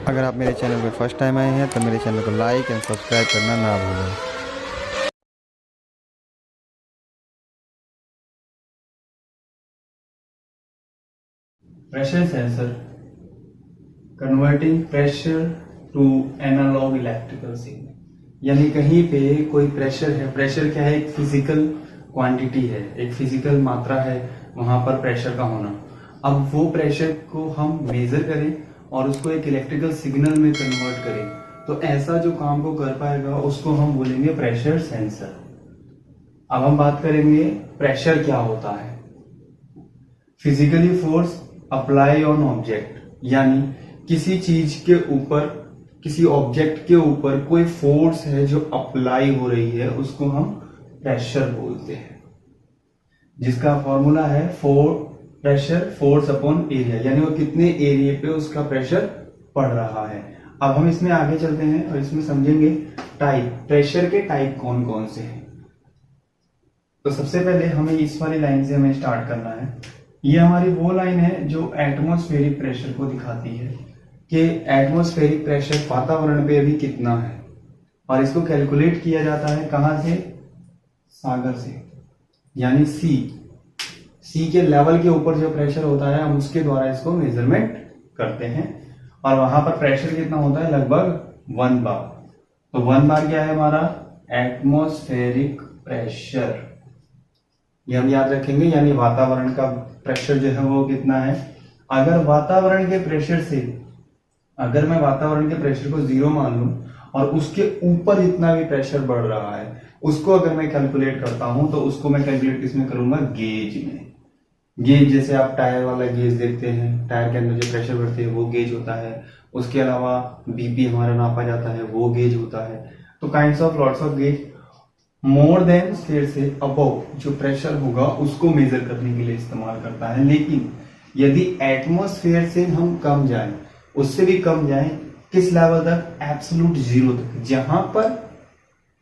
अगर आप मेरे चैनल पे फर्स्ट टाइम आए हैं तो मेरे चैनल को लाइक एंड सब्सक्राइब करना ना भूलें। Pressure sensor converting pressure to analog electrical signal. यानी कहीं पे कोई प्रेशर है। प्रेशर क्या है? एक फिजिकल क्वांटिटी है, एक फिजिकल मात्रा है वहां पर प्रेशर का होना। अब वो प्रेशर को हम मेजर करें और उसको एक इलेक्ट्रिकल सिग्नल में कन्वर्ट करें, तो ऐसा जो काम को कर पाएगा उसको हम बोलेंगे प्रेशर सेंसर। अब हम बात करेंगे प्रेशर क्या होता है। Physically force apply on object, यानी किसी चीज के ऊपर, किसी ऑब्जेक्ट के ऊपर कोई फोर्स है जो अप्लाई हो रही है, उसको हम प्रेशर बोलते हैं, जिसका फॉर्मूला है प्रेशर फोर्स अपॉन एरिया, यानी वो कितने एरिया पे उसका प्रेशर पड़ रहा है। अब हम इसमें आगे चलते हैं और इसमें समझेंगे टाइप, प्रेशर के टाइप कौन कौन से हैं। तो सबसे पहले हमें इस वाली लाइन से हमें स्टार्ट करना है। ये हमारी वो लाइन है जो एटमॉस्फेरिक प्रेशर को दिखाती है कि एटमॉस्फेरिक प्रेशर वातावरण पे अभी कितना है, और इसको कैलकुलेट किया जाता है कहां से? सागर से, यानी सी के लेवल के ऊपर जो प्रेशर होता है हम उसके द्वारा इसको मेजरमेंट करते हैं। और वहां पर प्रेशर कितना होता है? लगभग 1 बार। तो 1 बार क्या है हमारा? एटमॉस्फेरिक प्रेशर, ये हम याद रखेंगे। यानी वातावरण का प्रेशर जो है वो कितना है। अगर वातावरण के प्रेशर से, अगर मैं वातावरण के प्रेशर को 0 मान लूं और उसके ऊपर जितना भी प्रेशर बढ़ रहा है उसको अगर मैं कैलकुलेट करता हूं, तो उसको मैं कैलकुलेट किसमें करूंगा? गेज में। गेज जैसे आप टायर वाला गेज देखते हैं, टायर के अंदर जो प्रेशर बढ़ते हैं वो गेज होता है। उसके अलावा बीपी हमारा नापा जाता है, वो गेज होता है। तो kinds of lots of gauge more than sphere से अबव जो प्रेशर होगा उसको मेजर करने के लिए इस्तेमाल करता है। लेकिन यदि एटमॉस्फेयर से हम कम जाएं, उससे भी कम जाएं, किस लेवल तक? एब्सोल्यूट 0 तक, जहां पर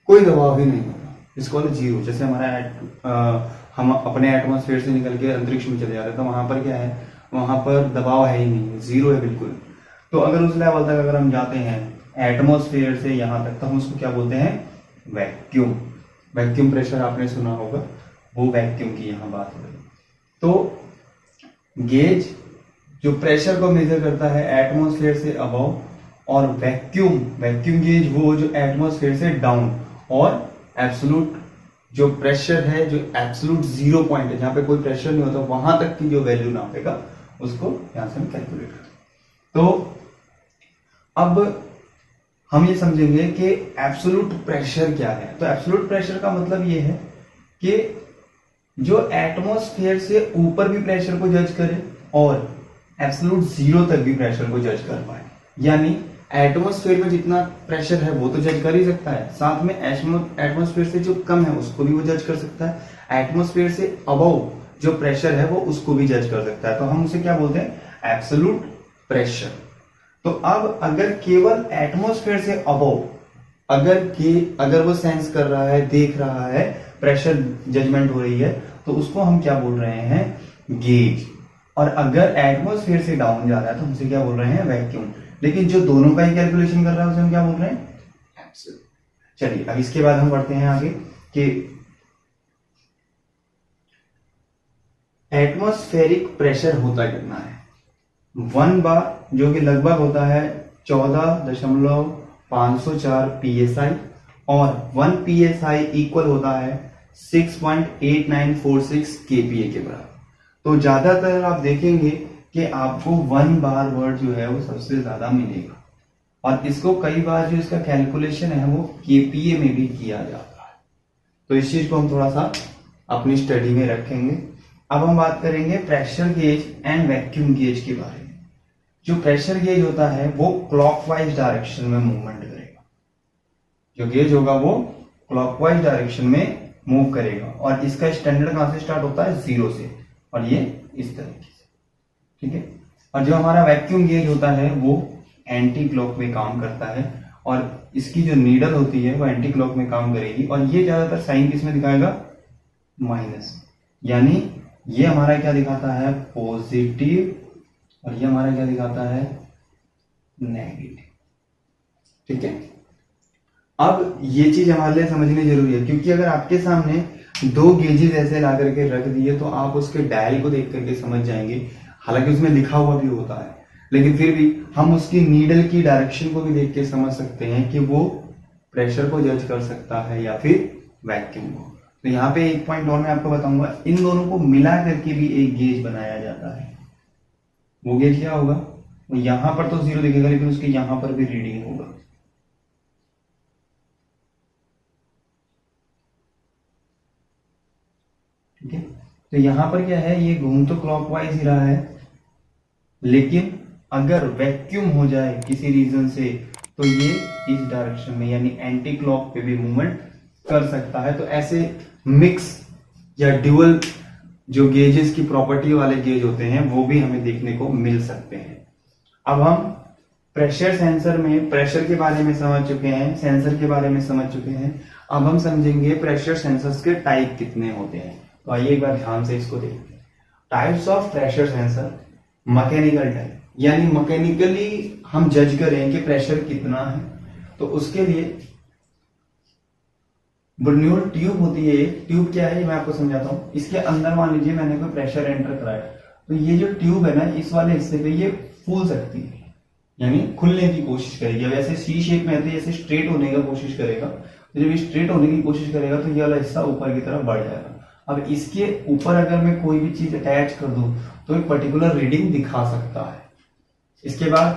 कोई दबाव ही नहीं होगा, इसको बोले 0। जैसे हमारा हम अपने एटमॉस्फेयर से निकल के अंतरिक्ष में चले जाते हैं, तो वहां पर क्या है? वहां पर दबाव है ही नहीं, 0 है बिल्कुल। तो अगर उस लेवल तक अगर हम जाते हैं एटमॉस्फेयर से यहां तक, तो हम उसको क्या बोलते हैं? वैक्यूम। वैक्यूम प्रेशर आपने सुना होगा, वो वैक्यूम की यहां बात हो रही। तो गेज जो प्रेशर को मेजर करता है एटमॉस्फेयर से अबव, और वैक्यूम गेज वो जो एटमॉस्फेयर से डाउन, और एब्सोल्यूट जो प्रेशर है, जो एब्सोल्यूट 0 पॉइंट है जहां पे कोई प्रेशर नहीं होता, वहां तक की जो वैल्यू नापेगा उसको यहां से हम कैलकुलेट करें। तो अब हम ये समझेंगे कि एब्सोल्यूट प्रेशर क्या है। तो एब्सोल्यूट प्रेशर का मतलब ये है कि जो एटमॉस्फेयर से ऊपर भी प्रेशर को जज करे और एब्सोल्यूट 0 तक भी प्रेशर को जज कर पाए। यानी एटमॉस्फेयर में जितना प्रेशर है वो तो जज कर ही सकता है, साथ में एटमॉस्फेयर से जो कम है उसको भी वो जज कर सकता है, एटमॉस्फेयर से अबव जो प्रेशर है वो उसको भी जज कर सकता है। तो हम उसे क्या बोलते हैं? Absolute pressure. तो अब अगर केवल एटमॉस्फेयर से अबव अगर वो सेंस कर रहा है, देख रहा है, प्रेशर जजमेंट हो रही है, तो उसको हम क्या बोल रहे हैं? गेज। और अगर एटमॉस्फेयर से डाउन जा रहा है तो हम उसे क्या बोल रहे हैं? वैक्यूम। लेकिन जो दोनों का ही कैलकुलेशन कर रहा है उसे हम क्या बोल रहे हैं? एब्सोल्यूट। चलिए अब इसके बाद हम बढ़ते हैं आगे कि एटमॉस्फेरिक प्रेशर होता कितना है। 1 बार जो कि लगभग होता है 14.504 psi, और 1 psi इक्वल होता है 6.8946 kPa के बराबर। तो ज्यादातर आप देखेंगे कि आपको 1 बार वर्ड जो है वो सबसे ज्यादा मिलेगा, और इसको कई बार जो इसका कैलकुलेशन है वो kPa में भी किया जाता है। तो इस चीज को हम थोड़ा सा अपनी स्टडी में रखेंगे। अब हम बात करेंगे pressure gauge and vacuum gauge के बारे में। जो प्रेशर गेज होता है वो क्लॉकवाइज डायरेक्शन में मूवमेंट करेगा। जो गेज होगा वो क्लॉकवाइज डायरेक्शन में मूव करेगा, और इसका स्टैंडर्ड कहां से स्टार्ट होता है? 0 से, और ये इस तरीके से, ठीक है। और जो हमारा वैक्यूम गेज होता है वो एंटी क्लॉक में काम करता है, और इसकी जो नीडल होती है वो एंटी क्लॉक में काम करेगी, और ये ज्यादातर साइन किसमें दिखाएगा? माइनस। यानी ये हमारा क्या दिखाता है? पॉजिटिव, और ये हमारा क्या दिखाता है? नेगेटिव। ठीक है, अब ये चीज हमारे लिए समझनी जरूरी है, क्योंकि अगर आपके सामने दो गेजेस ऐसे ला करके रख दिए तो आप उसके डायल को देख करके समझ जाएंगे, हालांकि उसमें लिखा हुआ भी होता है, लेकिन फिर भी हम उसकी नीडल की डायरेक्शन को भी देख के समझ सकते हैं कि वो प्रेशर को जज कर सकता है या फिर वैक्यूम को। तो यहाँ पे एक पॉइंट और मैं आपको बताऊंगा, इन दोनों को मिला करके भी एक गेज बनाया जाता है। वो गेज क्या होगा, वो यहां पर तो 0 दिखेगा, लेकिन उसके यहां पर भी रीडिंग होगा। ठीक है, तो यहां पर क्या है, ये घूम तो क्लॉकवाइज ही रहा है, लेकिन अगर वैक्यूम हो जाए किसी रीजन से तो ये इस डायरेक्शन में यानी एंटी क्लॉक पे भी मूवमेंट कर सकता है। तो ऐसे मिक्स या ड्यूअल जो गेजेस की प्रॉपर्टी वाले गेज होते हैं वो भी हमें देखने को मिल सकते हैं। अब हम प्रेशर सेंसर में प्रेशर के बारे में समझ चुके हैं, सेंसर के बारे में समझ चुके हैं। अब हम समझेंगे प्रेशर सेंसर्स के टाइप कितने होते हैं। तो आइए एक बार ध्यान से इसको देखते हैं। Types of pressure sensor, mechanical type, यानी मैकेनिकली हम जज करें कि प्रेशर कितना है, तो उसके लिए बर्नूल ट्यूब होती है। ट्यूब क्या है ये मैं आपको समझाता हूं। इसके अंदर मान लीजिए मैंने कोई प्रेशर एंटर कराया, तो ये जो ट्यूब है ना, इस वाले हिस्से पे ये फूल सकती है, यानी खुलने की कोशिश करेगी। अब ऐसे सी शेप में है तो ऐसे स्ट्रेट होने की कोशिश करेगा, तो जब ये स्ट्रेट होने की कोशिश करेगा तो ये वाला हिस्सा ऊपर की तरफ बढ़ जाएगा। अब इसके ऊपर अगर मैं कोई भी चीज अटैच कर दूं तो एक पर्टिकुलर रीडिंग दिखा सकता है। इसके बाद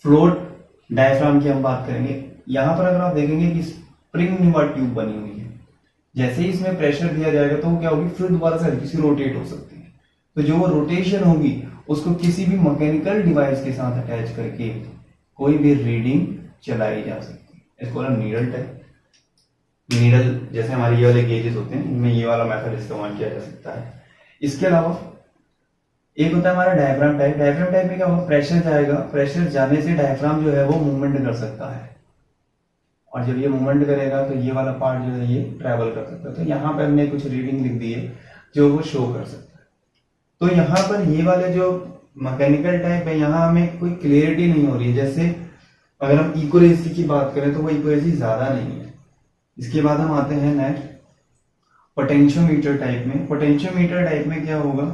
फ्लोट डायफ्राम की हम बात करेंगे। यहां पर अगर आप देखेंगे कि स्प्रिंग न्यूआ ट्यूब बनी हुई है, जैसे ही इसमें प्रेशर दिया जाएगा तो क्या होगी, फिर दोबारा से हल्की सी रोटेट हो सकती है। तो जो वो रोटेशन होगी उसको किसी भी मैकेनिकल डिवाइस के साथ अटैच करके कोई भी रीडिंग चलाई जा सकती है। इसको नीडल टाइप, नीडल जैसे हमारे ये वाले गेजेस होते हैं, इनमें ये वाला मेथड इस्तेमाल किया जा सकता है। इसके अलावा एक होता है हमारा डायफ्राम टाइप। डायफ्राम टाइप में क्या होगा, प्रेशर जाएगा, प्रेशर जाने से डायफ्राम जो है वो मूवमेंट कर सकता है, और जब ये मूवमेंट करेगा तो ये वाला पार्ट जो है ये ट्रेवल कर सकता है। तो यहाँ पे हमने कुछ रीडिंग लिख दी है जो वो शो कर सकता है। तो यहाँ पर ये वाले जो मैकेनिकल टाइप है, यहाँ हमें कोई क्लियरिटी नहीं हो रही है। जैसे अगर हम इक्वलेसी की बात करें तो वो इक्वलेसी ज्यादा नहीं है। इसके बाद हम आते हैं नेक्स्ट पोटेंशियोमीटर टाइप में। पोटेंशियोमीटर टाइप में क्या होगा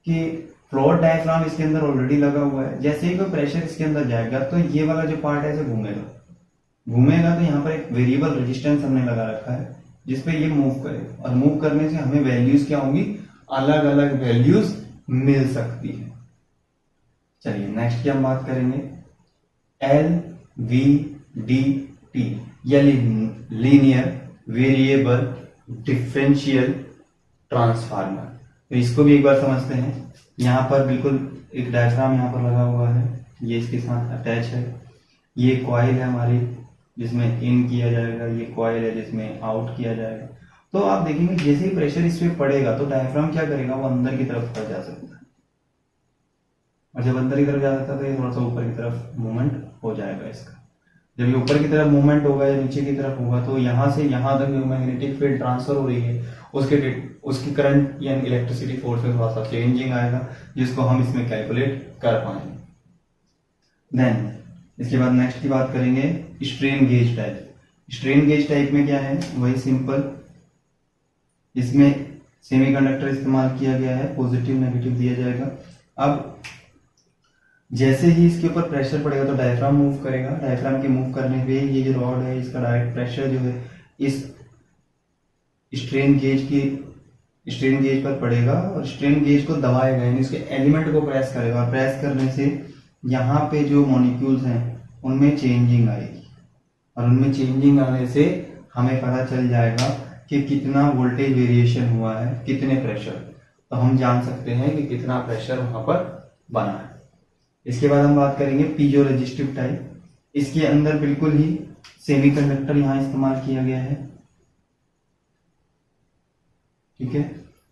कि फ्लोट डायफ्राम इसके अंदर ऑलरेडी लगा हुआ है, जैसे ही कोई प्रेशर इसके अंदर जाएगा तो ये वाला जो पार्ट है ऐसे घूमेगा, तो यहाँ पर एक वेरिएबल रेजिस्टेंस हमने लगा रखा है जिसपे ये मूव करेगा, और मूव करने से हमें वैल्यूज क्या होंगी, अलग अलग वैल्यूज मिल सकती है। चलिए नेक्स्ट की हम बात करेंगे LVDT या लीनियर वेरिएबल डिफरेंशियल ट्रांसफार्मर। तो इसको भी एक बार समझते हैं। यहाँ पर बिल्कुल एक डायफ्राम यहाँ पर लगा हुआ है, ये इसके साथ अटैच है। ये कॉइल है हमारी जिसमें इन किया जाएगा, ये कॉइल है जिसमें आउट किया जाएगा। तो आप देखेंगे जैसे ही प्रेशर इस पे पड़ेगा तो डायफ्राम क्या करेगा, वो अंदर की तरफ जा सकता है, और जब अंदर की तरफ जा सकता है तो ये थोड़ा सा ऊपर की तरफ मूवमेंट हो जाएगा इसका। जब ये ऊपर की तरफ मूवमेंट होगा या नीचे की तरफ होगा तो यहाँ से यहाँ तक जो मैग्नेटिक फील्ड ट्रांसफर हो रही है उसकी करंट या इलेक्ट्रिसिटी फोर्स में थोड़ा सा चेंजिंग आएगा, जिसको हम इसमें कैलकुलेट कर पाएंगे। देन इसके बाद नेक्स्ट की बात करेंगे strain gauge type. Strain gauge type में क्या है, वही सिंपल, इसमें सेमीकंडक्टर इस्तेमाल किया गया है, पॉजिटिव नेगेटिव दिया जाएगा। अब जैसे ही इसके ऊपर प्रेशर पड़ेगा तो डायफ्राम मूव करेगा, डायफ्राम के मूव करने पे ये जो रॉड है इसका डायरेक्ट प्रेशर जो है इस स्ट्रेन गेज पर पड़ेगा, और स्ट्रेन गेज को दबाएगा, यानी उसके एलिमेंट को प्रेस करेगा, और प्रेस करने से यहाँ पे जो मॉलिक्यूल्स हैं उनमें चेंजिंग आएगी, और उनमें चेंजिंग आने से हमें पता चल जाएगा कि कितना वोल्टेज वेरिएशन हुआ है, कितने प्रेशर, तो हम जान सकते हैं कि कितना प्रेशर वहां पर बना है। इसके बाद हम बात करेंगे पीजो रेजिस्टिव टाइप। इसके अंदर बिल्कुल ही सेमीकंडक्टर यहाँ इस्तेमाल किया गया है, ठीक है।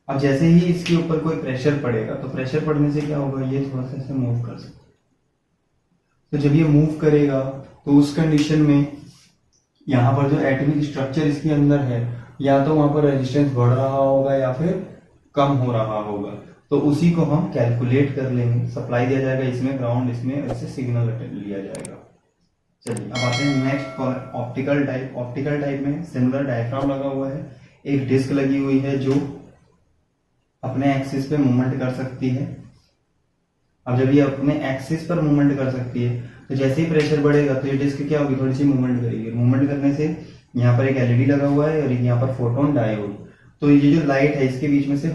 अब जैसे ही इसके ऊपर कोई प्रेशर पड़ेगा तो प्रेशर पड़ने से क्या होगा, ये थोड़ा सा ऐसे मूव कर सकता है। तो जब ये मूव करेगा तो उस कंडीशन में यहाँ पर जो एटॉमिक स्ट्रक्चर इसके अंदर है, या तो वहां पर रेजिस्टेंस बढ़ रहा होगा या फिर कम हो रहा होगा। तो उसी को हम कैलकुलेट कर लेंगे। सप्लाई दिया जाएगा इसमें, ग्राउंड इसमें, इससे सिग्नल लिया जाएगा। चलिए अब आते हैं next optical type. Optical type में सिमिलर डायफ्राम लगा हुआ है, एक डिस्क लगी हुई है जो अपने एक्सिस पे मूवमेंट कर सकती है। अब जब ये अपने एक्सिस पर मूवमेंट कर सकती है तो जैसे ही प्रेशर बढ़ेगा तो ये डिस्क क्या होगी, थोड़ी सी मूवमेंट करेगी। मूवमेंट करने से यहाँ पर एक एलईडी लगा हुआ है और यहाँ पर फोटोन डायोड, तो ये जो लाइट है इसके बीच में से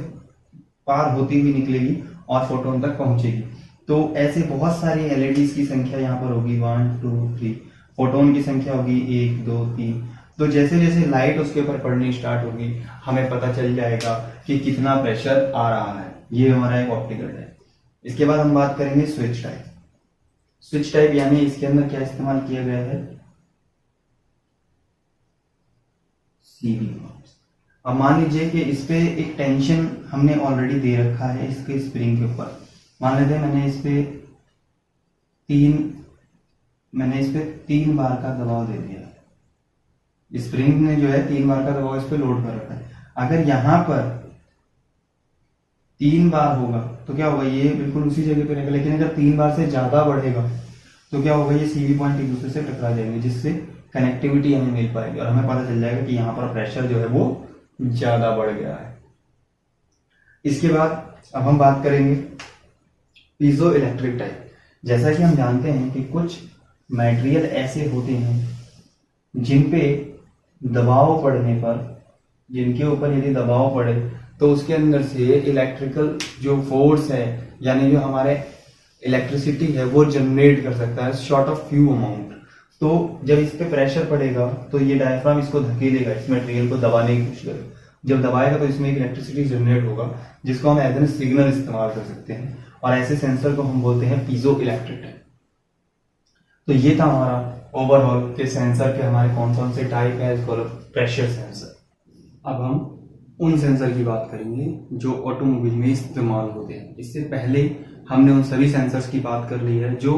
पार होती हुई निकलेगी और फोटोन तक पहुंचेगी। तो ऐसे बहुत सारी एलईडीज की संख्या यहाँ पर होगी 1 2 3, फोटोन की संख्या होगी 1 2 3। तो जैसे जैसे लाइट उसके ऊपर पड़नी स्टार्ट होगी हमें पता चल जाएगा कि कितना प्रेशर आ रहा है। ये हमारा एक ऑप्टिकल टाइप। इसके बाद हम बात करेंगे स्विच टाइप। स्विच टाइप यानी इसके अंदर क्या इस्तेमाल किया गया है, सीबी। अब मान लीजिए कि इस पे एक टेंशन हमने ऑलरेडी दे रखा है इसके स्प्रिंग के ऊपर। मान लेते हैं मैंने इस पे 3 बार का दबाव दे दिया। स्प्रिंग ने जो है 3 बार का दबाव इस पे लोड कर रखा है। अगर यहां पर 3 बार होगा तो क्या होगा, ये बिल्कुल उसी जगह पे रहेगा। लेकिन अगर 3 बार से ज्यादा बढ़ेगा तो क्या होगा, ये सीबी पॉइंट एक दूसरे से टकरा जाएंगे, जिससे कनेक्टिविटी हमें मिल पाएगी और हमें पता चल जाएगा कि यहाँ पर प्रेशर जो है वो ज्यादा बढ़ गया है। इसके बाद अब हम बात करेंगे पीजो इलेक्ट्रिक टाइप। जैसा कि हम जानते हैं कि कुछ मटेरियल ऐसे होते हैं जिन पे दबाव पड़ने पर, जिनके ऊपर यदि दबाव पड़े तो उसके अंदर से इलेक्ट्रिकल जो फोर्स है यानी जो हमारे इलेक्ट्रिसिटी है वो जनरेट कर सकता है शॉर्ट ऑफ फ्यू अमाउंट। तो जब इस पे प्रेशर पड़ेगा तो ये डायफ्राम इसको धकेलेगा, इस मटेरियल को दबाने की कोशिश करेगा। जब दबाएगा तो इसमें एक इलेक्ट्रिसिटी जनरेट होगा जिसको हम एज एन सिग्नल इस्तेमाल कर सकते हैं और ऐसे सेंसर को हम बोलते हैं पीजो इलेक्ट्रिक टाइप। तो ये था हमारा ओवरऑल के सेंसर के हमारे कौन कौन से टाइप है, प्रेशर सेंसर। अब हम उन सेंसर की बात करेंगे जो ऑटोमोबाइल में इस्तेमाल होते हैं। इससे पहले हमने उन सभी सेंसर्स की बात कर ली है जो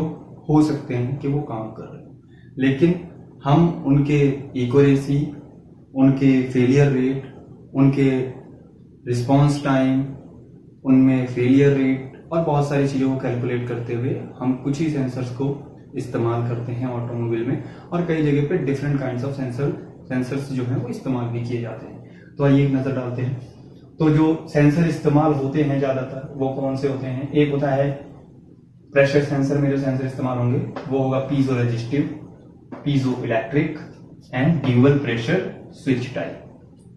हो सकते हैं कि वो काम कर रहे हैं, लेकिन हम उनके एक्यूरेसी, उनके फेलियर रेट, उनके रिस्पांस टाइम, उनमें फेलियर रेट और बहुत सारी चीज़ों को कैलकुलेट करते हुए हम कुछ ही सेंसर्स को इस्तेमाल करते हैं ऑटोमोबाइल में। और कई जगह पे डिफरेंट काइंड्स ऑफ सेंसर्स जो हैं वो इस्तेमाल भी किए जाते हैं। तो आइए एक नजर डालते हैं। तो जो सेंसर इस्तेमाल होते हैं ज्यादातर वो कौन से होते हैं, एक होता है प्रेशर सेंसर में जो सेंसर इस्तेमाल होंगे वो होगा piezo resistive, piezo electric and dual pressure switch type.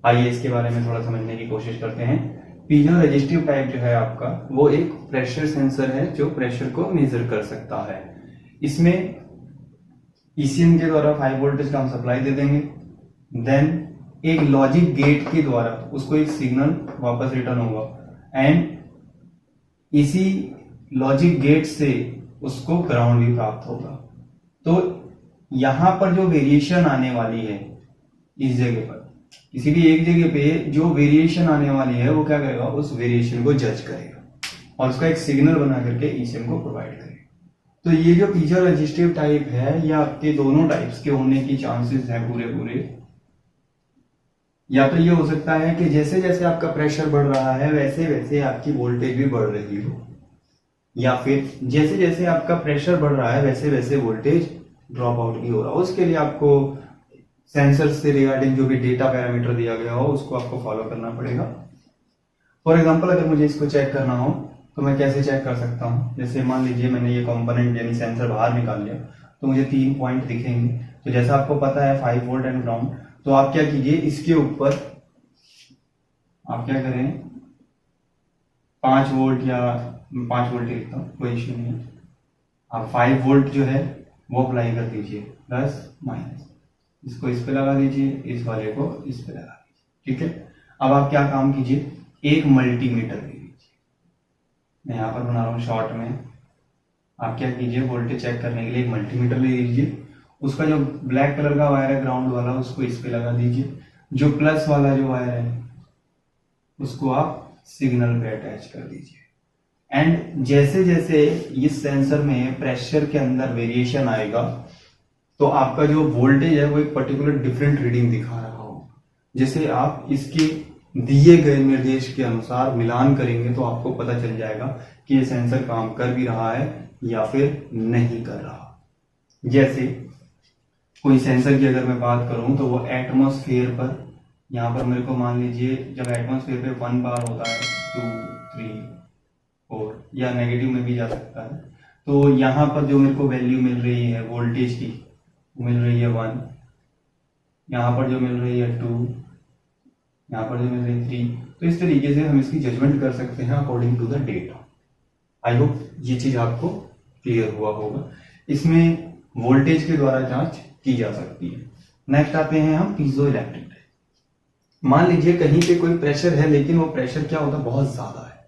आइए इसके बारे में थोड़ा समझने की कोशिश करते हैं। पीजो रेजिस्टिव टाइप जो है आपका वो एक प्रेशर सेंसर है जो प्रेशर को मेजर कर सकता है। इसमें ईसीएम के द्वारा 5 वोल्टेज का हम सप्लाई दे देंगे, देन एक लॉजिक गेट के द्वारा उसको एक सिग्नल वापस रिटर्न होगा एंड इसी लॉजिक गेट से उसको ग्राउंड भी प्राप्त होगा। तो यहां पर जो वेरिएशन आने वाली है इस जगह पर, किसी भी एक जगह पे जो वेरिएशन आने वाली है वो क्या करेगा, उस वेरिएशन को जज करेगा और उसका एक सिग्नल बना करके ईसीएम को प्रोवाइड करेगा। तो ये जो पीजो रेजिस्टिव टाइप है या आपके दोनों टाइप्स के होने की चांसेस है पूरे। या तो ये हो सकता है कि जैसे जैसे आपका प्रेशर बढ़ रहा है वैसे वैसे आपकी वोल्टेज भी बढ़ रही हो, या फिर जैसे जैसे आपका प्रेशर बढ़ रहा है वैसे वैसे वोल्टेज ड्रॉप आउट भी हो रहा हो। उसके लिए आपको सेंसर से रिगार्डिंग जो भी डेटा पैरामीटर दिया गया हो उसको आपको फॉलो करना पड़ेगा। फॉर एग्जाम्पल अगर मुझे इसको चेक करना हो तो मैं कैसे चेक कर सकता हूँ, जैसे मान लीजिए मैंने ये कंपोनेंट यानी सेंसर बाहर निकाल लिया तो मुझे 3 पॉइंट दिखेंगे। तो जैसा आपको पता है 5 वोल्ट एंड ग्राउंड, तो आप क्या कीजिए इसके ऊपर आप क्या करें 5 वोल्ट या 5 वोल्ट ही लिखता हूँ, कोई इश्यू नहीं है। आप 5 वोल्ट जो है वो अप्लाई कर दीजिए, प्लस माइनस, इसको इस पे लगा दीजिए, इस वाले को इस पे लगा दीजिए, ठीक है। अब आप क्या काम कीजिए, एक मल्टीमीटर ले लीजिए, मैं यहाँ पर बना रहा हूँ शॉर्ट में। आप क्या कीजिए वोल्टेज चेक करने के लिए एक मल्टीमीटर ले लीजिए, उसका जो ब्लैक कलर का वायर है ग्राउंड वाला उसको इस पे लगा दीजिए, जो प्लस वाला जो वायर है उसको आप सिग्नल पे अटैच कर दीजिए। एंड जैसे जैसे इस सेंसर में प्रेशर के अंदर वेरिएशन आएगा तो आपका जो वोल्टेज है वो एक पर्टिकुलर डिफरेंट रीडिंग दिखा रहा हो। जैसे आप इसके दिए गए निर्देश के अनुसार मिलान करेंगे तो आपको पता चल जाएगा कि ये सेंसर काम कर भी रहा है या फिर नहीं कर रहा। जैसे कोई सेंसर की अगर मैं बात करूं तो वो एटमॉस्फेयर पर, यहाँ पर मेरे को मान लीजिए जब एटमॉस्फेयर पे 1 बार होता है 2 3 4 या नेगेटिव में भी जा सकता है, तो यहाँ पर जो मेरे को वैल्यू मिल रही है वोल्टेज की वो मिल रही है 1, यहाँ पर जो मिल रही है 2, यहाँ पर जो मिल रही है 3। तो इस तरीके से हम इसकी जजमेंट कर सकते हैं according to the data. I hope ये चीज आपको क्लियर हुआ होगा। इसमें वोल्टेज के द्वारा जांच की जा सकती है। नेक्स्ट आते हैं हम पीजो इलेक्ट्रिक। मान लीजिए कहीं पे कोई प्रेशर है, लेकिन वो प्रेशर क्या होता है, बहुत ज्यादा है,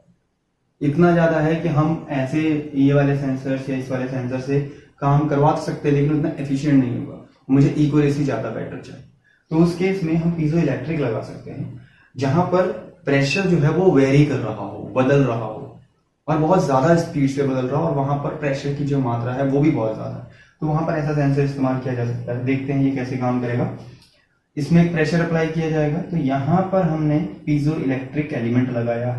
इतना ज्यादा है कि हम ऐसे ये वाले सेंसर या इस वाले सेंसर से काम करवा सकते हैं, लेकिन उतना एफिशिएंट नहीं होगा, मुझे इक्यूरेसी ज्यादा बेटर चाहिए। तो उस केस में हम पीजो इलेक्ट्रिक लगा सकते हैं, जहां पर प्रेशर जो है वो वेरी कर रहा हो, बदल रहा हो, और बहुत ज्यादा स्पीड से बदल रहा हो, और वहां पर प्रेशर की जो मात्रा है वो भी बहुत ज्यादा है। तो वहां पर ऐसा सेंसर इस्तेमाल किया जा सकता है। देखते हैं ये कैसे काम करेगा। इसमें एक प्रेशर अप्लाई किया जाएगा, तो यहाँ पर हमने पीजो इलेक्ट्रिक एलिमेंट लगाया,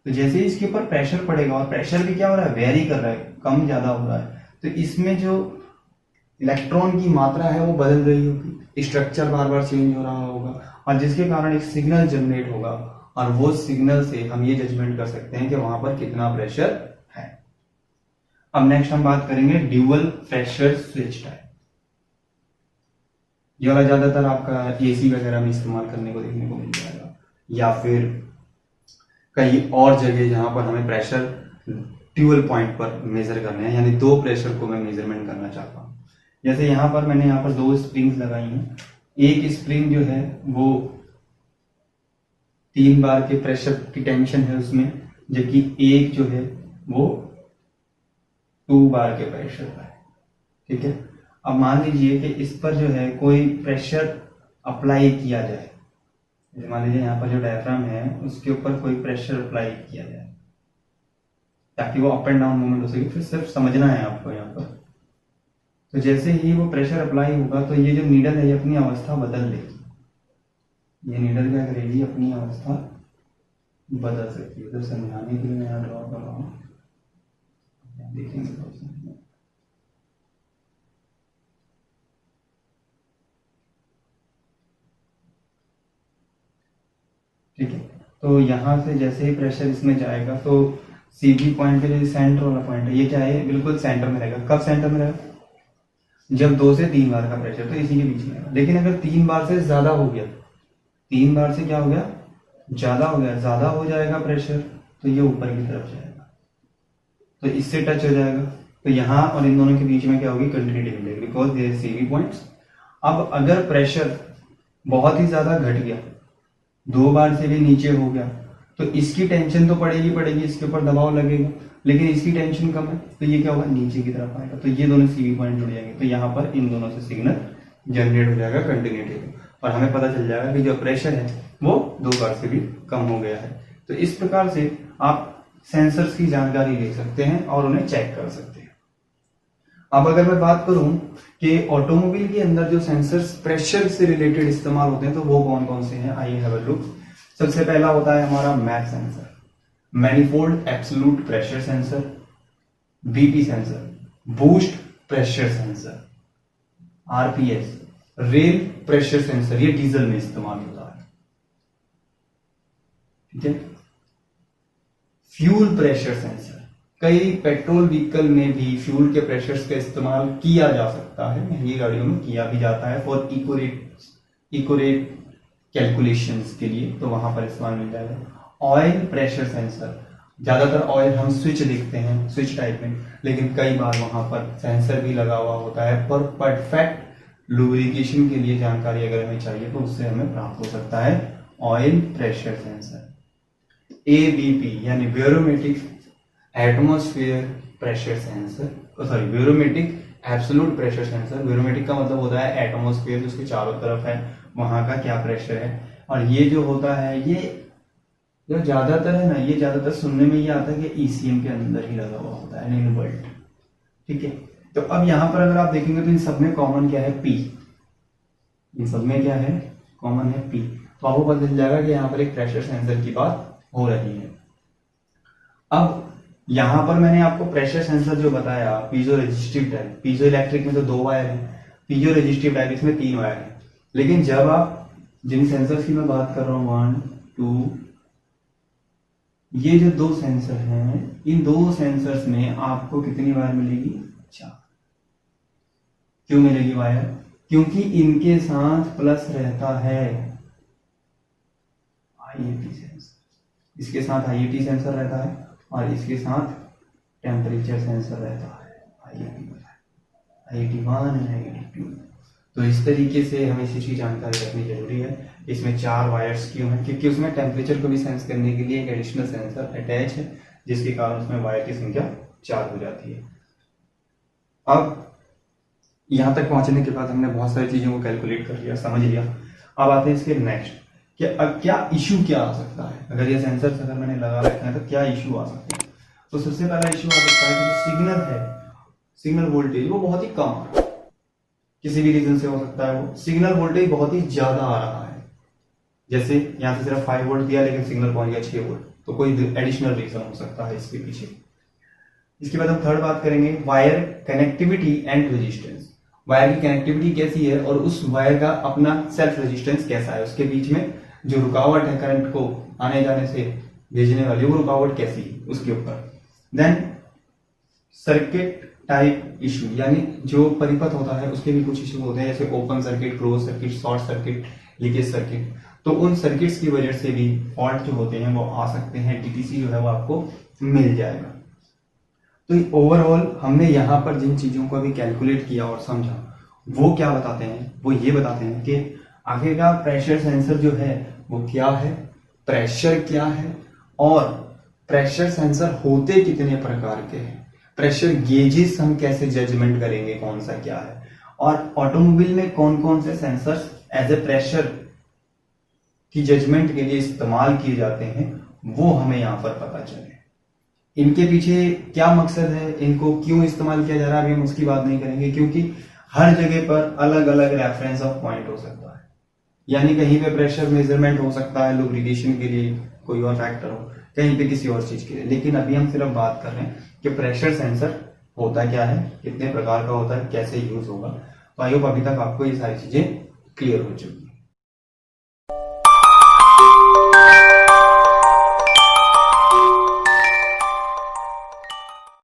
तो जैसे ही इसके ऊपर प्रेशर पड़ेगा, और प्रेशर भी क्या हो रहा है, वेरी कर रहा है, कम ज्यादा हो रहा है, तो इसमें जो इलेक्ट्रॉन की मात्रा है वो बदल रही होगी, स्ट्रक्चर बार बार चेंज हो रहा होगा, और जिसके कारण एक सिग्नल जनरेट होगा, और वो सिग्नल से हम ये जजमेंट कर सकते हैं कि वहां पर कितना प्रेशर है। अब नेक्स्ट हम बात करेंगे ड्यूअल प्रेशर स्विच टाइप। ये वाला ज्यादातर आपका एसी वगैरह में इस्तेमाल करने को देखने को मिल जाएगा, या फिर कई और जगह जहां पर हमें प्रेशर ड्यूअल पॉइंट पर मेजर करने हैं, यानी 2 प्रेशर को मैं मेजरमेंट करना चाहता हूं। जैसे यहाँ पर मैंने यहाँ पर 2 स्प्रिंग्स लगाई हैं। एक स्प्रिंग जो है वो 3 बार के प्रेशर की टेंशन है उसमें, जबकि एक जो है वो 2 बार के प्रेशर का है। ठीक है, अब मान लीजिए कि इस पर जो है कोई प्रेशर अप्लाई किया जाए, मान लीजिए यहाँ पर जो डायफ्राम है उसके ऊपर कोई प्रेशर अप्लाई किया जाए ताकि वो अप एंड डाउन मूवमेंट हो सके। फिर सिर्फ समझना है आपको यहाँ पर। तो जैसे ही वो प्रेशर अप्लाई होगा तो ये जो नीडल है ये अपनी अवस्था बदल लेगी। ये नीडल क्या करेगी, अपनी अवस्था बदल सकती है। तो समझाने के लिए मैं यहाँ ड्रॉ कर रहा हूँ, देखेंगे। ठीक है, तो यहाँ से जैसे ही प्रेशर इसमें जाएगा तो सीबी पॉइंट पे जो सेंटर वाला पॉइंट है ये क्या है, बिल्कुल सेंटर में रहेगा। कब सेंटर में रहेगा, जब 2 से 3 बार का प्रेशर, तो इसी के बीच में रहेगा। लेकिन अगर 3 बार से ज्यादा हो गया, 3 बार से क्या हो गया, ज्यादा हो गया, ज्यादा हो जाएगा प्रेशर, तो ये ऊपर की तरफ जाएगा, तो इससे टच हो जाएगा। तो यहाँ और इन दोनों के बीच में क्या होगी, कंटिन्यूटी मिलेगी, बिकॉज देयर सीबी पॉइंट्स। अब अगर प्रेशर बहुत ही ज्यादा घट गया, 2 बार से भी नीचे हो गया, तो इसकी टेंशन तो पड़ेगी, इसके ऊपर दबाव लगेगा, लेकिन इसकी टेंशन कम है, तो ये क्या होगा, नीचे की तरफ आएगा। तो ये दोनों सीबी पॉइंट जुड़ जाएंगे, तो यहाँ पर इन दोनों से सिग्नल जनरेट हो जाएगा कंटिन्यूटी में, और हमें पता चल जाएगा कि जो प्रेशर है वो 2 बार से भी कम हो गया है। तो इस प्रकार से आप सेंसर्स की जानकारी ले सकते हैं और उन्हें चेक कर सकते हैं। अब अगर मैं बात करूं कि ऑटोमोबाइल के अंदर जो सेंसर्स प्रेशर से रिलेटेड इस्तेमाल होते हैं तो वो कौन कौन से हैं, आइए हैव अ लुक। सबसे पहला होता है हमारा MAP sensor, manifold absolute pressure sensor, BP sensor, boost pressure sensor, RPS, rail pressure sensor, ये डीजल में इस्तेमाल होता है। ठीक है, फ्यूल प्रेशर सेंसर, कई पेट्रोल व्हीकल में भी फ्यूल के प्रेशर्स का इस्तेमाल किया जा सकता है, महंगी गाड़ियों में किया भी जाता है फॉर इकोरेट कैलकुलेशंस के लिए, तो वहां पर इस्तेमाल मिल जाएगा। ऑयल प्रेशर सेंसर, ज्यादातर ऑयल हम स्विच देखते हैं, स्विच टाइप में, लेकिन कई बार वहां पर सेंसर भी लगा हुआ होता है पर परफेक्ट लुब्रिकेशन के लिए जानकारी अगर हमें चाहिए तो उससे हमें प्राप्त हो सकता है ऑयल प्रेशर सेंसर। एबीपी यानी barometric atmosphere pressure sensor, sorry barometric absolute pressure sensor. Barometric का मतलब होता है एटमॉस्फेयर जो उसके चारों तरफ है वहां का क्या प्रेशर है, और ये जो होता है ये जो ज्यादातर है ना, ये ज्यादातर सुनने में ये आता है कि ईसीएम के अंदर ही लगा हुआ होता है, इन वोल्ट। ठीक है, तो अब यहां पर अगर आप देखेंगे तो इन सब में कॉमन क्या है, पी। इन सब में क्या है, कॉमन है पी। तो आपको पता चल जाएगा कि यहाँ पर एक प्रेशर सेंसर की बात हो रही है। अब यहाँ पर मैंने आपको प्रेशर सेंसर जो बताया piezo resistive type, piezo electric में तो 2 वायर है, पीजो रेजिस्टिव टाइप इसमें 3 वायर है। लेकिन जब आप जिन सेंसर्स की मैं बात कर रहा हूँ 1 2, ये जो 2 सेंसर हैं, इन 2 सेंसर्स में आपको कितनी वायर मिलेगी? 4। क्यों मिलेगी वायर? क्योंकि इनके साथ प्लस रहता है आईएटी सेंसर, इसके साथ आईएटी सेंसर रहता है और इसके साथ टेम्परेचर सेंसर रहता है आईएटी 1 एंड आईएटी 2। तो इस तरीके से हमें इसी की जानकारी रखनी जरूरी है। इसमें 4 वायर्स क्यों हैं? क्योंकि उसमें टेम्परेचर को भी सेंस करने के लिए एक एडिशनल सेंसर अटैच है, जिसके कारण उसमें वायर की संख्या 4 हो जाती है। अब यहां तक पहुंचने के बाद हमने बहुत सारी चीजों को कैलकुलेट कर लिया, समझ लिया। अब आते हैं इसके नेक्स्ट कि अब क्या इशू क्या आ सकता है अगर ये सेंसर अगर मैंने लगा रखे हैं तो क्या इशू आ सकता है? तो सबसे पहला इशू आ सकता है कि जो सिग्नल है, सिग्नल वोल्टेज वो बहुत ही कम आ रहा है। किसी भी रीजन से हो सकता है वो सिग्नल वोल्टेज बहुत ही ज्यादा आ रहा है, जैसे यहाँ से सिर्फ 5 वोल्ट दिया लेकिन सिग्नल पहुंच गया 6 वोल्ट, तो कोई एडिशनल रीजन हो सकता है इसके पीछे। इसके बाद हम थर्ड बात करेंगे wire connectivity and resistance. Wire की कनेक्टिविटी कैसी है और उस वायर का अपना सेल्फ रेजिस्टेंस कैसा है, उसके बीच में जो रुकावट है करंट को आने जाने से भेजने वाली वो रुकावट कैसी है उसके ऊपर। देन सर्किट टाइप इशू, यानी जो परिपथ होता है उसके भी कुछ इशू होते हैं, जैसे open circuit, close circuit, short circuit, leakage circuit. तो उन सर्किट्स की वजह से भी फॉल्ट जो होते हैं वो आ सकते हैं, डीटीसी जो है वो आपको मिल जाएगा। तो ओवरऑल हमने यहाँ पर जिन चीजों को अभी कैलकुलेट किया और समझा वो क्या बताते हैं, वो ये बताते हैं कि आगे का प्रेशर सेंसर जो है वो क्या है, प्रेशर क्या है और प्रेशर सेंसर होते कितने प्रकार के हैं, प्रेशर गेजेस हम कैसे जजमेंट करेंगे कौन सा क्या है, और ऑटोमोबाइल में कौन कौन से सेंसर्स एज ए प्रेशर की जजमेंट के लिए इस्तेमाल किए जाते हैं वो हमें यहाँ पर पता चले। इनके पीछे क्या मकसद है, इनको क्यों इस्तेमाल किया जा रहा है, अभी हम उसकी बात नहीं करेंगे, क्योंकि हर जगह पर अलग अलग रेफरेंस ऑफ पॉइंट हो सकता है। यानी कहीं पे प्रेशर मेजरमेंट हो सकता है लुब्रिकेशन के लिए, कोई और फैक्टर हो, कहीं पे किसी और चीज के लिए। लेकिन अभी हम सिर्फ बात कर रहे हैं कि प्रेशर सेंसर होता क्या है, कितने प्रकार का होता है, कैसे यूज होगा। तो आई होप अभी तक आपको ये सारी चीजें क्लियर हो चुकी है।